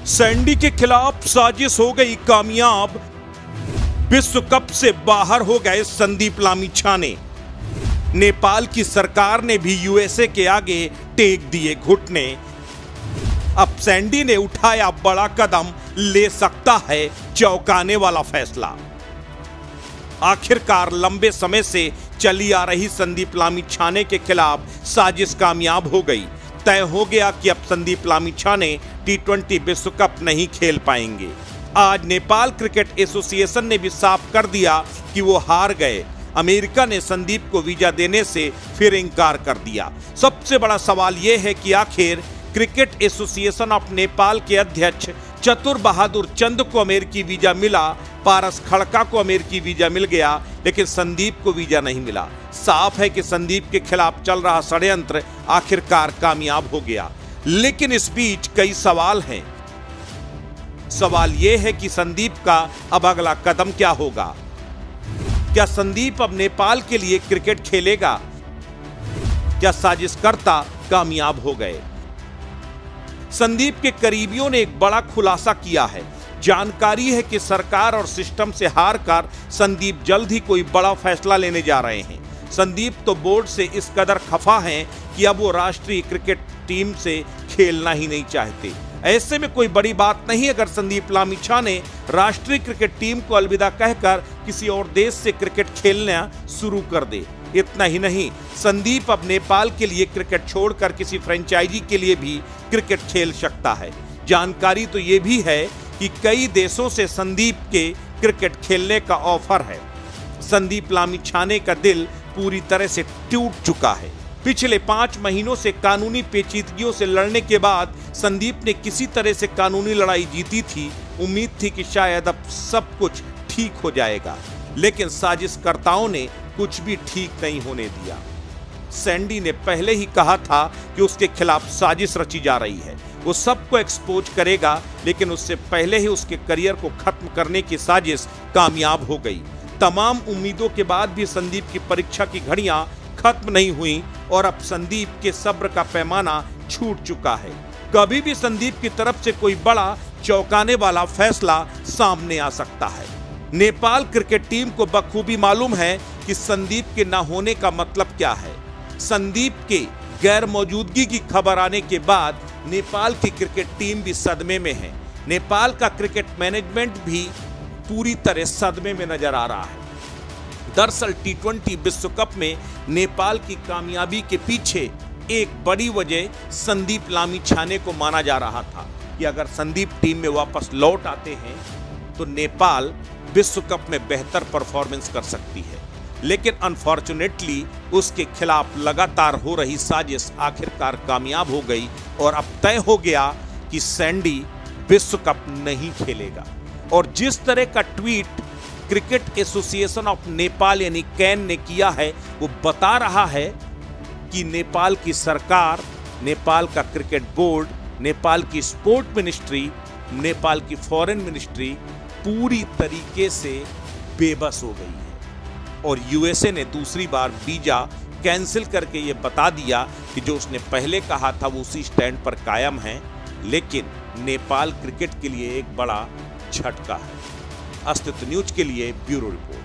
Sandy के खिलाफ साजिश हो गई कामयाब, विश्व कप से बाहर हो गए संदीप लामिछाने। नेपाल की सरकार ने भी यूएसए के आगे टेक दिए घुटने। अब सैंडी ने उठाया बड़ा कदम, ले सकता है चौंकाने वाला फैसला। आखिरकार लंबे समय से चली आ रही संदीप लामिछाने के खिलाफ साजिश कामयाब हो गई। तय हो गया कि अब संदीप लामिछाने T20 विश्व कप नहीं खेल पाएंगे। आज नेपाल क्रिकेट एसोसिएशन ने भी साफ कर दिया कि वो हार गए। अमेरिका ने संदीप को वीजा देने से फिर इंकार कर दिया। सबसे बड़ा सवाल यह है कि आखिर क्रिकेट एसोसिएशन ऑफ नेपाल के अध्यक्ष चतुर बहादुर चंद को अमेरिकी वीजा मिला, पारस खड़का को अमेरिकी वीजा मिल गया, लेकिन संदीप को वीजा नहीं मिला। साफ है कि संदीप के खिलाफ चल रहा षड्यंत्र आखिरकार कामयाब हो गया। लेकिन इस बीच कई सवाल हैं। सवाल यह है कि संदीप का अब अगला कदम क्या होगा? क्या संदीप अब नेपाल के लिए क्रिकेट खेलेगा? क्या साजिशकर्ता कामयाब हो गए? संदीप के करीबियों ने एक बड़ा खुलासा किया है। जानकारी है कि सरकार और सिस्टम से हारकर संदीप जल्द ही कोई बड़ा फैसला लेने जा रहे हैं। संदीप तो बोर्ड से इस कदर खफा हैं कि अब वो राष्ट्रीय क्रिकेट टीम से खेलना ही नहीं चाहते। ऐसे में कोई बड़ी बात नहीं अगर संदीप लामिछाने राष्ट्रीय क्रिकेट टीम को अलविदा कहकर किसी और देश से क्रिकेट खेलना शुरू कर दे। इतना ही नहीं, संदीप अब नेपाल के लिए क्रिकेट छोड़कर किसी फ्रेंचाइजी के लिए भी क्रिकेट खेल सकता है। जानकारी तो ये भी है कि कई देशों से संदीप के क्रिकेट खेलने का ऑफर है। संदीप लामिछाने का दिल पूरी तरह से टूट चुका है। पिछले 5 महीनों से कानूनी पेचीदगियों से लड़ने के बाद संदीप ने किसी तरह से कानूनी लड़ाई जीती थी। उम्मीद थी कि शायद अब सब कुछ ठीक हो जाएगा, लेकिन साजिशकर्ताओं ने कुछ भी ठीक नहीं होने दिया। सैंडी ने पहले ही कहा था कि उसके खिलाफ साजिश रची जा रही है, वो सबको एक्सपोज करेगा, लेकिन उससे पहले ही उसके करियर को खत्म करने की साजिश कामयाब हो गई। तमाम उम्मीदों के बाद भी संदीप की परीक्षा की घड़ियां खत्म नहीं हुई और अब संदीप के सब्र का पैमाना छूट चुका है। कभी भी संदीप की तरफ से कोई बड़ा चौंकाने वाला फैसला सामने आ सकता है। नेपाल क्रिकेट टीम को बखूबी मालूम है कि संदीप के न होने का मतलब क्या है। संदीप के गैर मौजूदगी की खबर आने के बाद नेपाल की क्रिकेट टीम भी सदमे में है। नेपाल का क्रिकेट मैनेजमेंट भी पूरी तरह सदमे में नजर आ रहा है। दरअसल T20 विश्व कप में नेपाल की कामयाबी के पीछे एक बड़ी वजह संदीप लामिछाने को माना जा रहा था कि अगर संदीप टीम में वापस लौट आते हैं तो नेपाल विश्व कप में बेहतर परफॉर्मेंस कर सकती है। लेकिन अनफॉर्चुनेटली उसके खिलाफ लगातार हो रही साजिश आखिरकार कामयाब हो गई और अब तय हो गया कि सैंडी विश्व कप नहीं खेलेगा। और जिस तरह का tweet cricket association of Nepal यानी कैन ने किया है, वो बता रहा है कि नेपाल की सरकार, नेपाल का क्रिकेट बोर्ड, नेपाल की स्पोर्ट मिनिस्ट्री, नेपाल की फॉरेन मिनिस्ट्री पूरी तरीके से बेबस हो गई है। और यूएसए ने दूसरी बार वीजा कैंसिल करके ये बता दिया कि जो उसने पहले कहा था वो उसी स्टैंड पर कायम है। लेकिन नेपाल क्रिकेट के लिए एक बड़ा झटका है। अस्तित्व न्यूज के लिए ब्यूरो रिपोर्ट।